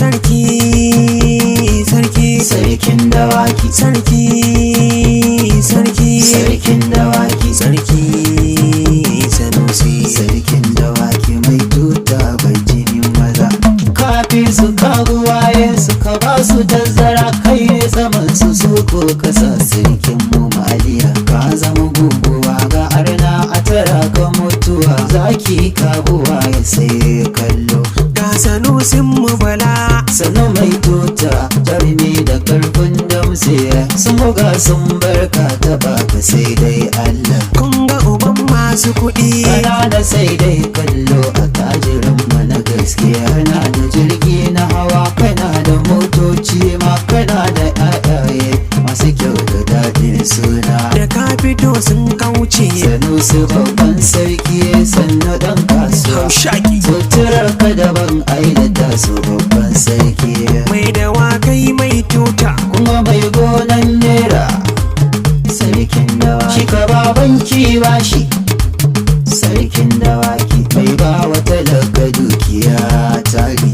sarki sarkin dawaki sarki sarkin dawaki sarki Sanusi sarkin dawaki mai tuta bai jinin maza kafi su kaguwaye suka ba su tazzara kai ne saman su ko kasa sarkin mu maliya ka zama guguwa ga arna a tara ka mutuwa zaki kabuwa ya sai kallo ga Sanusin mu bala sanu mai tuta jarumi da karfin damse sun buga sun barka ta baka sai dai Allah kun ga uban masu kuɗi kana da sai dai kallo a tajirin mana gaskiya kana da jirgi na hawa kana da motoci ma kana da ayaye masu kyau da daɗin suna da ka fito sun kauce Sanusi babban sarki sannu dan kasuwa shaki suturar ka daban ai da taso babban sarki mai dawakai mai tuta kuma mai gonan nera sarkin dawaki shi ka babanki bashi sarkin dawaki mai ba wata daga dukiya tari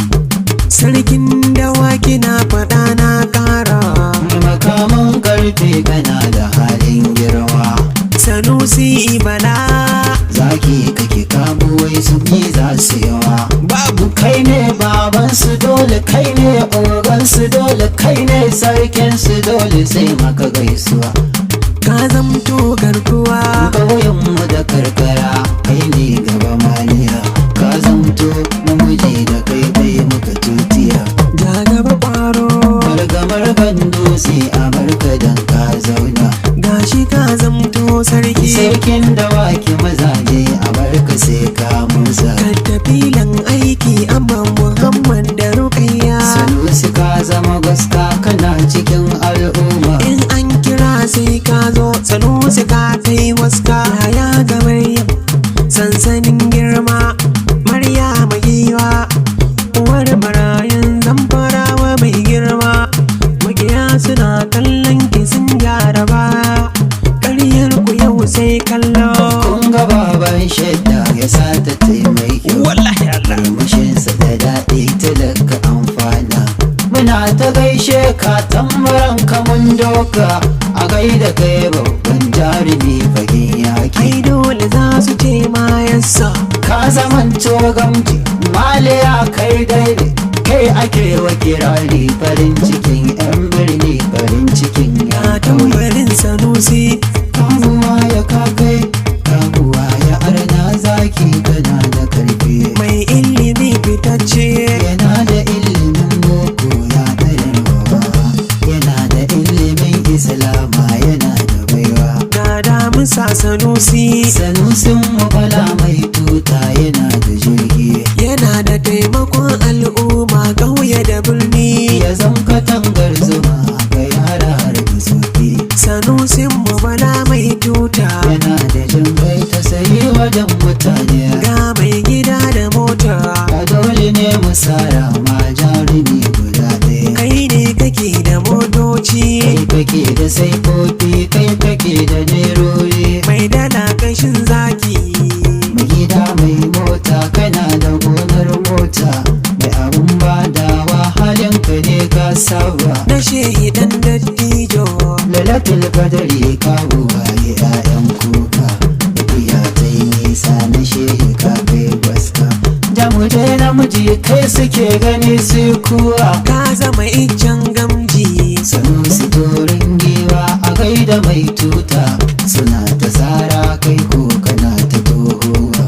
sarkin dawaki na faɗa na ƙara makaman karfe kana da halin girma Sanusi bala zaki kake kabuwai su bi za su yawa babu kai ne baban su dole kai ne ogan su dole kai ne sarkin su dole sai maka gaisuwa ka zamto garkuwa ƙauyenmu da karkara kai ne gaba maliya ka zamto namiji da kai bai muka tutiya ja gaba ƙwaro margamar dutse a barka dan ka zauna gashi ka zamto sarki sarkin dawaki mazaje a barka sai ka musa tafilan aiki amma Muhammad da Rukayya Sanusi ka zama gaska kana cikin al'umma in an kira sai ka zo Sanusi ka kai waska ya ga Maryam sansanin girma Maryam giwa uwar barayin zamfarawa mai girma makiya suna kallon ki sun gyara ba ƙaryar ku yau sai kallo kun ga baban shaida ya sa ta taimaki wallahi Allah murmushinsa da daɗi talaka amfana muna ta gaishe ka tambaran ka mun doka a gaida kai babban jarumi fagen yaki kai dole za su ce ma yassa ka zamanto gamji maliya kai daidai kai ake wa kirari farin cikin yan birni farin cikin ya ya kauye tambarin Sanusi kabuwa ya kakai kabuwa ya arna zaki kana da karfi mai ilimi fitacce yana da ilimin boko ya ɗarewa yana da ilimin islama yana da baiwa ga damusa Sanusi sanusin mabala mai tuta yana da jirgi yana da taimakon al'umma ƙauye da birni ya zam katangar zuma ga yara har da soki Sanusin mu bala mai tuta yana da jin kai ta sayi wajen mutane ga mai gida da mota a dole ne mu sara ma jarumi guda ɗaya kai ne kake da motoci kai kake da saifofi kai kake da nerori mai dala kashin zaki mai gida mai mota kana da gonar mota mai abun badawa halin ka ne ka saba na shehi dan dattijo lalatul kadari ka buwaye 'ya'yan kuka tafiya ta yi nisa na shehi ka kai baska jamuje namiji kai suke gani su kuwa ka zama iccen gamji Sanusi turin giwa a gaida mai tuta suna ta tsara kai ko kana ta tohowa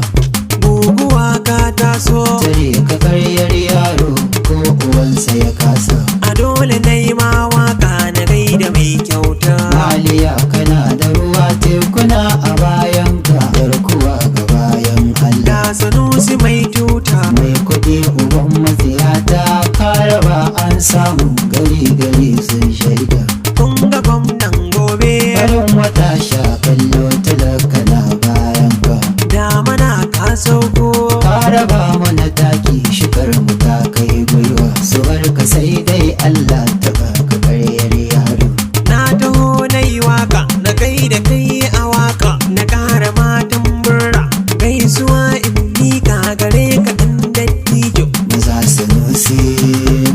guguwa ka taso tare ka karyar yaro ko uwansa ya kasa a dole na yi ma waka na gaida mai kyauta maliya kana da ruwa tekuna a bayan ka garkuwa ga bayan Allah ga Sanusi mai tuta mai kuɗi uban matsiyata ka raba an samu gari gari sun shaida kun ga gwamnan gobe farin wata sha kallo talaka na bayan ka damana ka sauko ka raba mana taki shigar mu ta kai gwiwa su barka sai dai Allah ta baka karyar yaro na taho na yi waka na gaida kai a waka na ƙara matan burra gaisuwa in miƙa gare ka ɗan dattijo maza Sanusi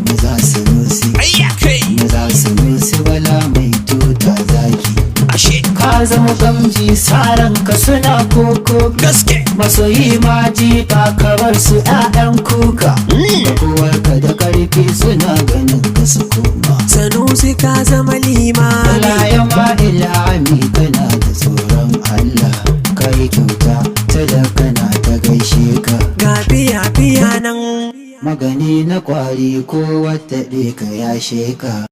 maza gamji saranka suna koko gaske masoyi ma ji kabar su 'ya'yan kuka da kowarka da karfi suna ganin ka su koma Sanusi ka zama limami Allah ya ma ilhami kana da tsoron Allah kai kyauta talakana ta gaishe ka ga fiya nan magani na kwari ko wata ɗeka ya sheka